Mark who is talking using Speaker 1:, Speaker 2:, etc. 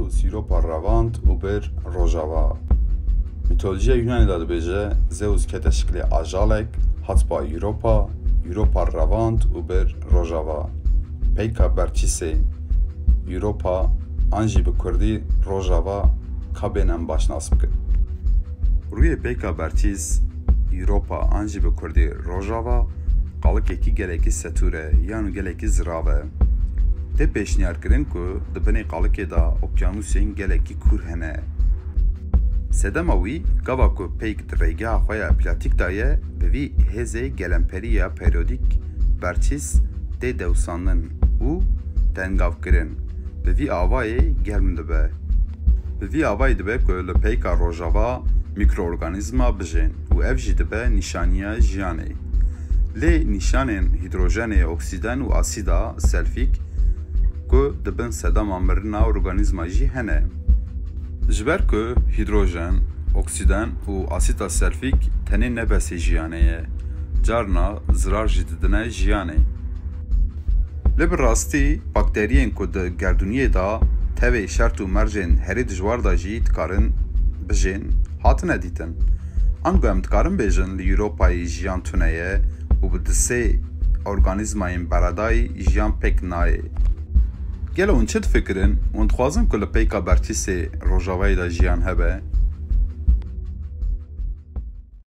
Speaker 1: Siropa Ravand û bir rojava. Mitolojiya Yunanê da dibêje Zeus kete şiklê ajalek, hat ba Europa Ravand û bir rojava. Peyka berçîsê Europa an jî bi Kurdî rojava kabên em başnas bikin. Rûyê peyka berçîs Europa an jî bi Kurdî rojava qalikekî gelekî setûr e yan gelekî zirav e. Tê pêşniyarkirin ku di binê qalikê da okyanusên gelekî kûr hene. Sedema wî gava ku peyk di rêgeha xwe ya platîk da ye, bi vî hêzê gelemperî ya perîodîk berçîs tê dewsanin û tengavkirin. Bi vî avayê germ dibe. Bi vî avayê dibe ku li peyka rojava mikroorganîzma bijên û ev jî dibe nîşaniya jiyanê. Lê nîşanên hîdrojenê, oksîden û asîda selfîk ku dibin sedema mirina organîzma jî hene. Ji ber ku hîdrojen, oksîden û asîda selfîk tenê nebesê jiyanê ye, carna zirar jî didine jiyanê. Lê bi rastî bakteriyên ku di gerdûniyê da tevê şert û mercên herî dijwar da jî dikarin bijên hatine dîtin. Ango em dikarin bêjin li Europayê jiyan tune ye û bi disê organîzmayên beredayî jiyan pêk nayê. Gelo hûn çi difikirin û dixwazin ku li peyka berçîsê rojavayê da jiyan hebe?